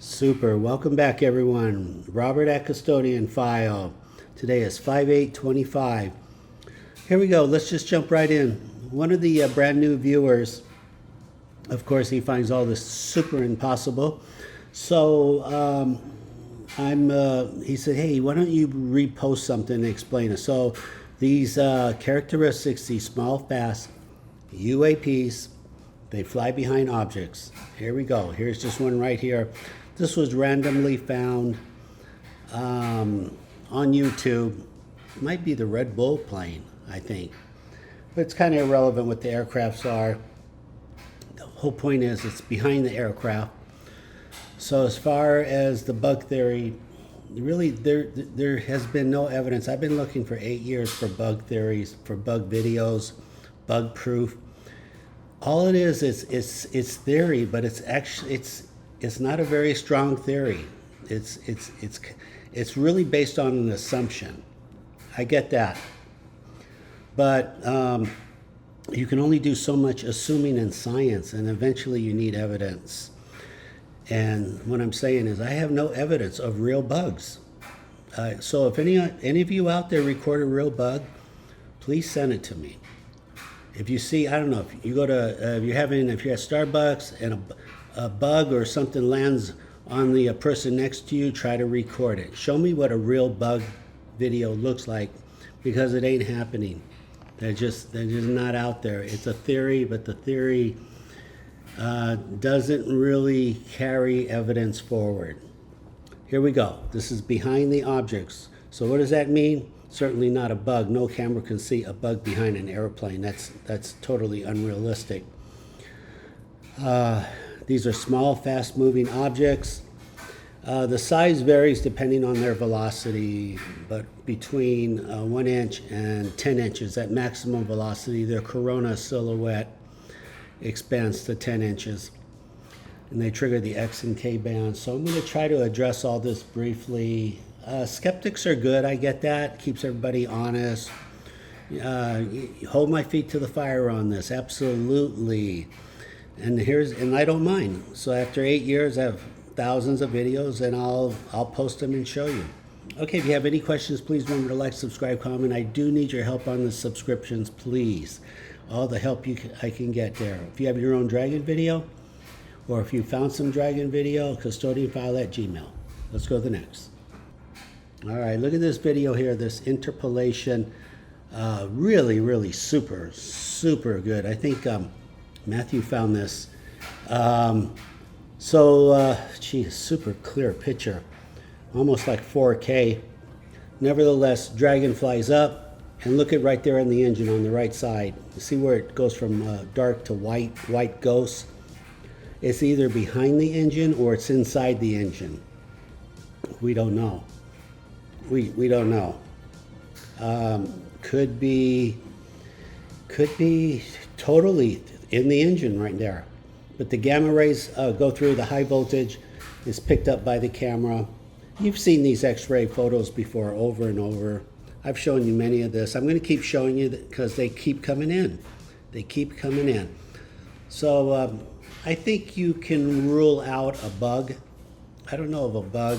Super. Welcome back, everyone. Robert at Custodian File. Today is 5/8/25. Here we go. Let's just jump right in. One of the brand new viewers, of course, he finds all this super impossible. So he said, hey, why don't you repost something and explain it? So these characteristics, these small, fast UAPs, they fly behind objects. Here we go. Here's just one right here. This was randomly found on YouTube. It might be the Red Bull plane, I think. But it's kind of irrelevant what the aircrafts are. The whole point is it's behind the aircraft. So as far as the bug theory, really there has been no evidence. I've been looking for 8 years for bug theories, for bug videos, bug proof. All it is it's theory, but it's actually it's not a very strong theory. It's really based on an assumption. I get that, but you can only do so much assuming in science, and eventually you need evidence. And what I'm saying is, I have no evidence of real bugs. So if any of you out there record a real bug, please send it to me. If you see, I don't know, if you go to, if you're at Starbucks and a bug or something lands on the person next to you, try to record it. Show me what a real bug video looks like, because it ain't happening. They're just not out there. It's a theory, but the theory doesn't really carry evidence forward. Here we go. This is behind the objects. So what does that mean? Certainly not a bug. No camera can see a bug behind an airplane. That's totally unrealistic. These are small, fast-moving objects. The size varies depending on their velocity, but between 1 inch and 10 inches at maximum velocity, their corona silhouette expands to 10 inches, and they trigger the X and K bands. So I'm going to try to address all this briefly. Skeptics are good, I get that. Keeps everybody honest. Hold my feet to the fire on this, absolutely. And I don't mind. So after 8 years, I have thousands of videos, and I'll post them and show you. Okay, if you have any questions, please remember to like, subscribe, comment. I do need your help on the subscriptions, please. All the help I can get there. If you have your own dragon video, or if you found some dragon video, custodianfile@gmail. Let's go to the next. All right, look at this video here, this interpolation. Really super good. I think Matthew found this. Super clear picture, almost like 4K. Nevertheless, dragon flies up, and look at right there in the engine on the right side. You see where it goes from dark to white ghost? It's either behind the engine or it's inside the engine. We don't know. We don't know. Could be totally in the engine right there. But the gamma rays go through, the high voltage is picked up by the camera. You've seen these X-ray photos before, over and over. I've shown you many of this. I'm going to keep showing you because they keep coming in. They keep coming in. So I think you can rule out a bug. I don't know of a bug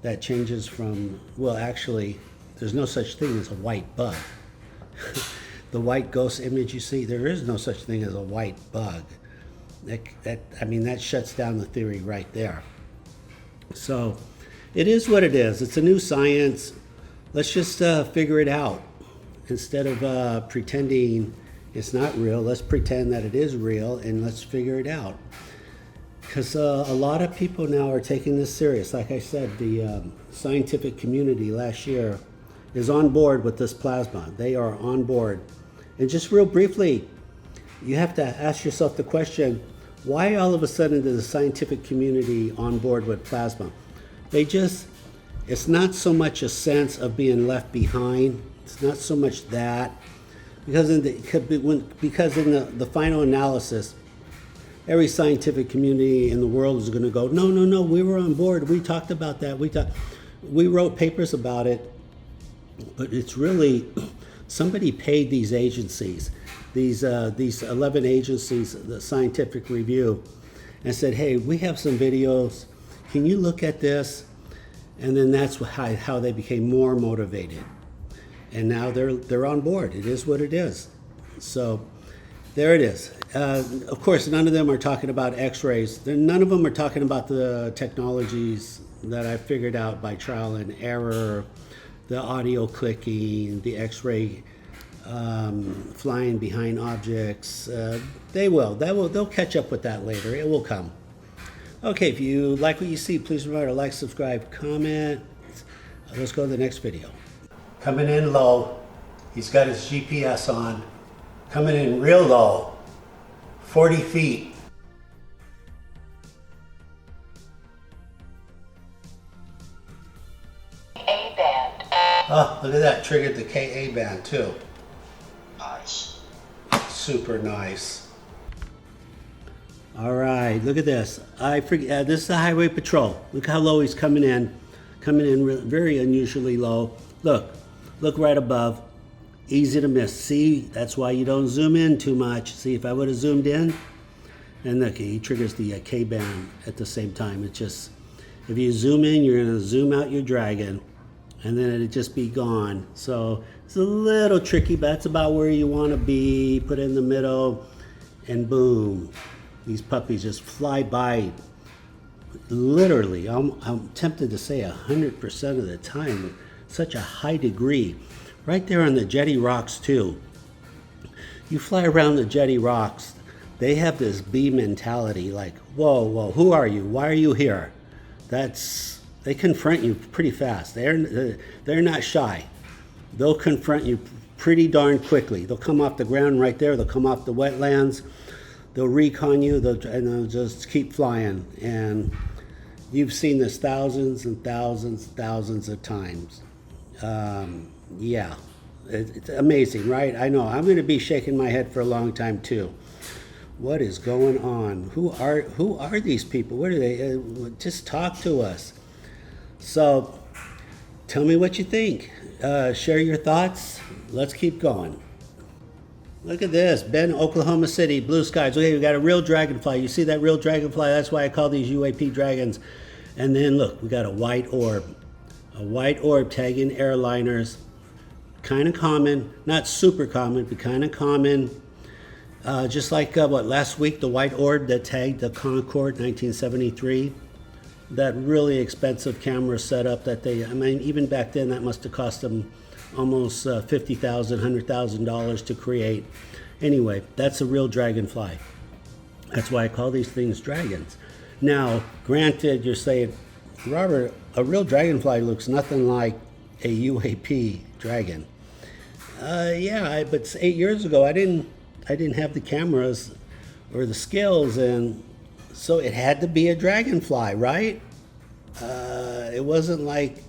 that changes from, well, actually, there's no such thing as a white bug. The white ghost image you see, there is no such thing as a white bug. That shuts down the theory right there. So it is what it is. It's a new science. Let's just figure it out. Instead of pretending it's not real, let's pretend that it is real, and let's figure it out. Because a lot of people now are taking this serious. Like I said, the scientific community last year is on board with this plasma. They are on board. And just real briefly, you have to ask yourself the question, why all of a sudden is the scientific community on board with plasma? It's not so much a sense of being left behind. It's not so much that. Because in the final analysis, every scientific community in the world is going to go, no, we were on board. We talked about that. We wrote papers about it. But it's really, somebody paid these agencies, these 11 agencies, the scientific review, and said, hey, we have some videos. can you look at this? And then that's how they became more motivated. And now they're on board. It is what it is. So there it is. Of course, none of them are talking about x-rays. None of them are talking about the technologies that I figured out by trial and error, the audio clicking, the x-ray flying behind objects. They'll catch up with that later. It will come. Okay, if you like what you see, please remember to like, subscribe, comment. Let's go to the next video. Coming in low. He's got his GPS on. Coming in real low. 40 feet. A-band. Oh, look at that. Triggered the KA band too. Nice. Super nice. All right, look at this. I forget. This is the Highway Patrol. Look how low he's coming in. Coming in very unusually low. Look right above. Easy to miss. See, that's why you don't zoom in too much. See, if I would have zoomed in, and look, he triggers the K band at the same time. It's just, if you zoom in, you're gonna zoom out your dragon, and then it'd just be gone. So it's a little tricky, but that's about where you want to be. Put it in the middle, and boom. These puppies just fly by, literally, I'm tempted to say 100% of the time, such a high degree. Right there on the jetty rocks too. You fly around the jetty rocks, they have this bee mentality, like, whoa, who are you? Why are you here? They confront you pretty fast. They're not shy. They'll confront you pretty darn quickly. They'll come off the ground right there, they'll come off the wetlands, they'll recon you, and they'll just keep flying. And you've seen this thousands and thousands of times. Yeah, it's amazing, right? I know. I'm going to be shaking my head for a long time too. What is going on? Who are these people? What are they? Just talk to us. So, tell me what you think. Share your thoughts. Let's keep going. Look at this, Bend, Oklahoma City, blue skies. Okay, we got a real dragonfly. You see that real dragonfly? That's why I call these UAP dragons. And then look, we got a white orb. A white orb tagging airliners. Kind of common, not super common, but kind of common. Just like last week, the white orb that tagged the Concorde 1973. That really expensive camera setup that even back then, that must have cost them almost $50,000, $100,000 to create. Anyway, that's a real dragonfly. That's why I call these things dragons. Now, granted, you're saying, Robert, a real dragonfly looks nothing like a UAP dragon. Yeah, but 8 years ago, I didn't have the cameras or the skills, and so it had to be a dragonfly, right? It wasn't like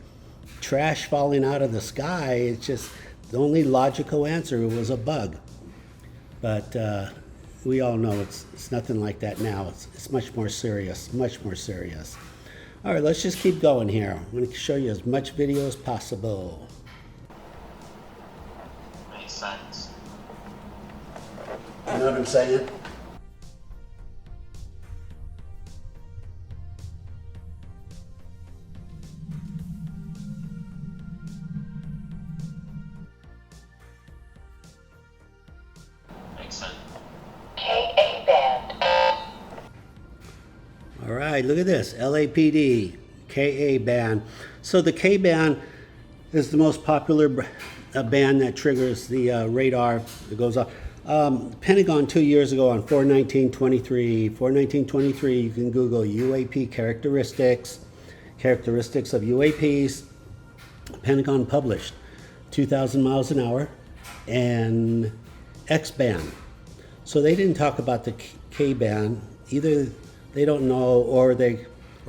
trash falling out of the sky. It's just the only logical answer was a bug. But we all know it's nothing like that now. It's much more serious, much more serious. All right, let's just keep going here. I'm going to show you as much video as possible. Makes sense. You know what I'm saying? K-A-band. All right, look at this, LAPD, KA band. So the K band is the most popular band that triggers the radar that goes off. Pentagon 2 years ago on 4/19/23, you can Google UAP characteristics of UAPs. Pentagon published 2,000 miles an hour and X band. So they didn't talk about the K band. Either they don't know, or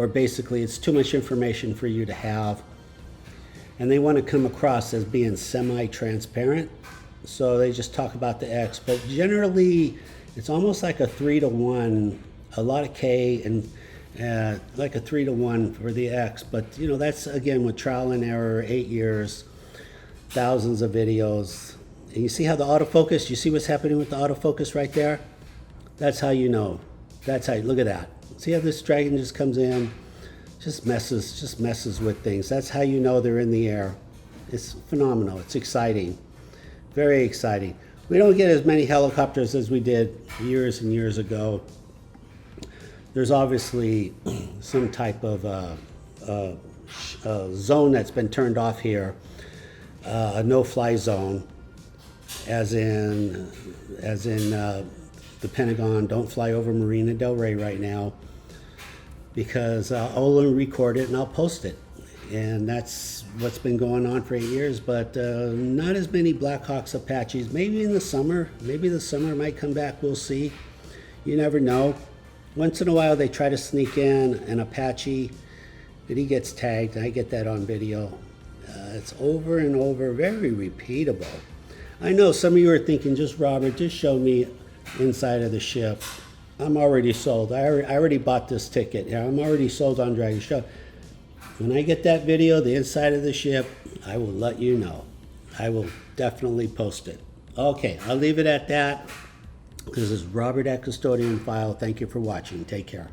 basically it's too much information for you to have. And they want to come across as being semi-transparent. So they just talk about the X, but generally it's almost like a 3-to-1, a lot of K and like a 3-to-1 for the X. But you know, that's again with trial and error, 8 years, thousands of videos. And you see how the autofocus, you see what's happening with the autofocus right there? That's how you know. That's how, look at that. See how this dragon just comes in, just messes with things. That's how you know they're in the air. It's phenomenal. It's exciting. Very exciting. We don't get as many helicopters as we did years and years ago. There's obviously some type of zone that's been turned off here, a no-fly zone, as in the Pentagon. Don't fly over Marina Del Rey right now, because I'll record it and I'll post it. And that's what's been going on for 8 years, but not as many Blackhawks, Apaches. Maybe in the summer. Maybe the summer might come back. We'll see. You never know. Once in a while they try to sneak in an Apache, but he gets tagged. I get that on video. It's over and over, very repeatable. I know some of you are thinking, just Robert, just show me inside of the ship. I'm already sold. I already bought this ticket. Yeah, I'm already sold on Dragon Show. When I get that video, the inside of the ship, I will let you know. I will definitely post it. Okay, I'll leave it at that. This is Robert at Custodian File. Thank you for watching. Take care.